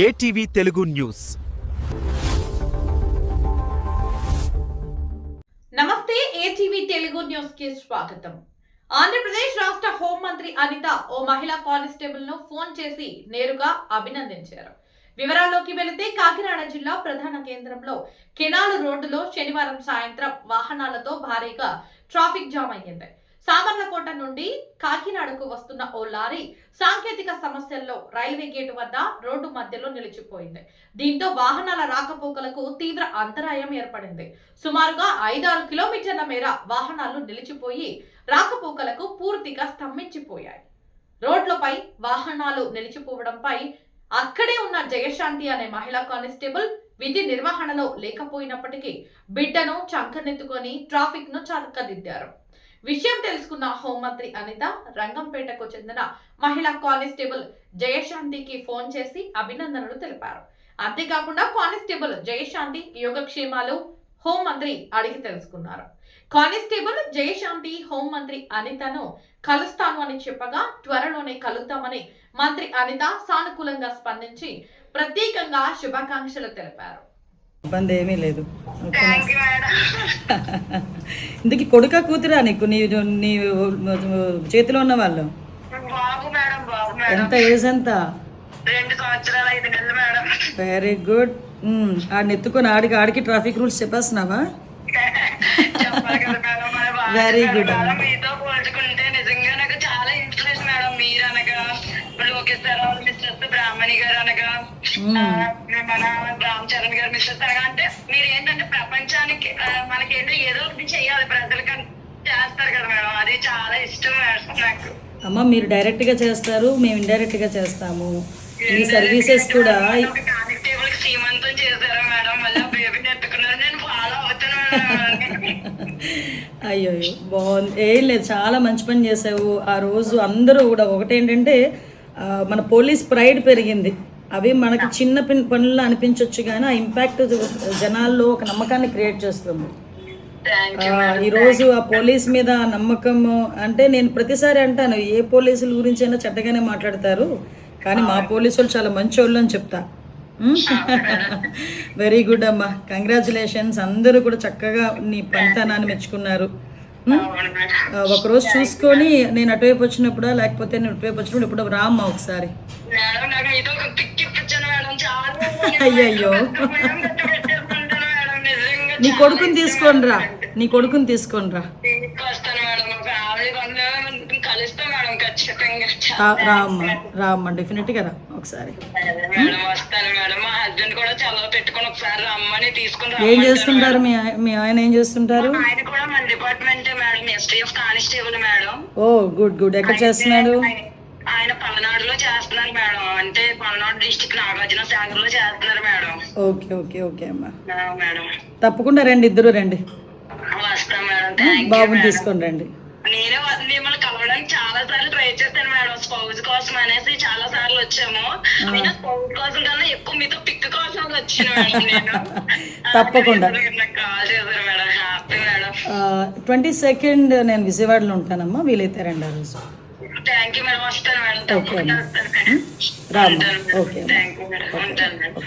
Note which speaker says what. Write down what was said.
Speaker 1: ATV Telugu news.
Speaker 2: నమస్తే, ATV Telugu news కి స్వాగతం. ఆంధ్రప్రదేశ్ రాష్ట్ర హోంమంత్రి అనిత ఓ మహిళా కానిస్టేబుల్ ను ఫోన్ చేసి నేరుగా అభినందించారు. వివరాల్లోకి వెళితే కాకినాడ జిల్లా ప్రధాన కేంద్రంలో కెనాల్ రోడ్డులో శనివారం సాయంత్రం వాహనాలతో భారీగా ట్రాఫిక్ జామ్ అయ్యింది. సామర్లకోట నుండి కాకినాడకు వస్తున్న ఓ లారీ సాంకేతిక సమస్యల్లో రైల్వే గేటు వద్ద రోడ్డు మధ్యలో నిలిచిపోయింది. దీంతో వాహనాల రాకపోకలకు తీవ్ర అంతరాయం ఏర్పడింది. సుమారుగా 5-6 కిలోమీటర్ల మేర వాహనాలు నిలిచిపోయి రాకపోకలకు పూర్తిగా స్తంభించిపోయాయి. రోడ్లపై వాహనాలు నిలిచిపోవడంపై అక్కడే ఉన్న జయశాంతి అనే మహిళా కానిస్టేబుల్ విధి నిర్వహణలో లేకపోయినప్పటికీ బిడ్డను చంకనెత్తుకొని ట్రాఫిక్ ను చక్కదిద్దారు. విషయం తెలుసుకున్న హోంమంత్రి అనిత రంగంపేటకు చెందిన మహిళా కానిస్టేబుల్ జయశాంతికి ఫోన్ చేసి అభినందనలు తెలిపారు. అంతేకాకుండా కానిస్టేబుల్ జయశాంతి యోగక్షేమాలు హోంమంత్రి అడిగి తెలుసుకున్నారు. కానిస్టేబుల్ జయశాంతి హోంమంత్రి అనితను కలుస్తాను అని చెప్పగా త్వరలోనే కలుద్దామని మంత్రి అనిత సానుకూలంగా స్పందించి ప్రత్యేకంగా శుభాకాంక్షలు తెలిపారు.
Speaker 3: ఇబ్బంది ఏమీ లేదు. ఇందుకు కొడుక కూతురా నీకు? నీ చేతిలో ఉన్న వాళ్ళు ఎంత ఏజ్ ఎంత?
Speaker 4: 2 సంవత్సరాలు 5 నెలలు మేడం.
Speaker 3: Very good. ఆడిని ఎత్తుకొని ఆడికి ట్రాఫిక్ రూల్స్ చెప్పేస్తున్నావా? Very good.
Speaker 4: మీతో పోల్చుకుంటే నిజంగా నాకు చాలా ఇన్స్పిరేషన్ మేడం. మీరు అనగా లోకేష్ సార్ మిస్టర్స్ బ్రాహ్మణి గారు అనగా మన రామ్ చరణ్ గారు మిస్టర్స్ అనగా అంటే మీరు ఏంటంటే ప్రపంచానికి మనకేంటో ఏదో ఒకటి చెయ్యాలి, ప్రజలకి చేస్తారు కదా మేడం. అది చాలా ఇష్టం నాకు.
Speaker 3: అమ్మ మీరు డైరెక్ట్ గా చేస్తారు, మేము ఇండైరెక్ట్ గా చేస్తాము. ఈ సర్వీసెస్ కూడా
Speaker 4: కానిస్టేబుల్ శ్రీమంతం చేశారు మేడం. మళ్ళీ బేబీని ఎత్తుకున్నారు. నేను ఫాలో అవుతున్నాను.
Speaker 3: అయ్యో బాగుంది. ఏం లేదు, చాలా మంచి పని చేసావు. ఆ రోజు అందరూ కూడా ఒకటేంటంటే మన పోలీస్ ప్రైడ్ పెరిగింది. అవి మనకి చిన్న పనుల్లో అనిపించవచ్చు కానీ ఆ ఇంపాక్ట్ జనాల్లో ఒక నమ్మకాన్ని క్రియేట్ చేస్తుంది. ఈరోజు ఆ పోలీస్ మీద నమ్మకం అంటే నేను ప్రతిసారి అంటాను, ఏ పోలీసుల గురించి అయినా చెడ్డగానే మాట్లాడతారు కానీ మా పోలీసులు చాలా మంచి వాళ్ళు అని చెప్తా. వెరీ గుడ్ అమ్మా, కంగ్రాచులేషన్స్. అందరూ కూడా చక్కగా నీ పనితనాన్ని మెచ్చుకున్నారు. ఒకరోజు చూసుకొని నేను అటువైపు వచ్చినప్పుడా లేకపోతే నేను అటువైపు వచ్చినప్పుడు ఇప్పుడు రామ్మా ఒకసారి. అయ్యయ్యో, నీ కొడుకుని తీసుకొని రా, నీ కొడుకుని తీసుకొని రా. రామ్మా డెఫినెట్ గా రా ఒకసారి. ఏం చేస్తుంటారు మీ ఆయన? ఏం చేస్తుంటారు? ఓ గుడ్ గుడ్. ఎక్కడ చేస్తున్నాడు?
Speaker 4: ఆయన పల్నాడులో చేస్తున్నారు మేడం. అంటే పల్నాడు డిస్ట్రిక్ట్ నాగార్జున సాగర్ లో చేస్తున్నారు మేడం.
Speaker 3: ఓకే ఓకే ఓకే అమ్మా,
Speaker 4: మేడం
Speaker 3: తప్పకుండా రండి, ఇద్దరు రండి.
Speaker 4: వస్తాం మేడం.
Speaker 3: బాబుని తీసుకొని రండి.
Speaker 4: నేనే మిమ్మల్ని కలవడానికి చాలా సార్లు ట్రై చేస్తాను మేడం. స్పౌజ్ కోసం అనేసి చాలా సార్లు వచ్చాము. నేను స్పౌజ్ కోసం కన్నా ఎక్కువ మీతో పిక్ కోసం వచ్చాను మేడం. నేను
Speaker 3: తప్పకుండా
Speaker 4: కాల్ చేశారు మేడం. Happy madam.
Speaker 3: 22nd నేను విజయవాడలో ఉంటానమ్మా, వీలైతే రండి ఆ రోజు.
Speaker 4: Thank you madam. వస్తాను మేడం.
Speaker 3: ఓకే రామ్మా. Okay
Speaker 4: thank you madam. ఉంటాను మేడం.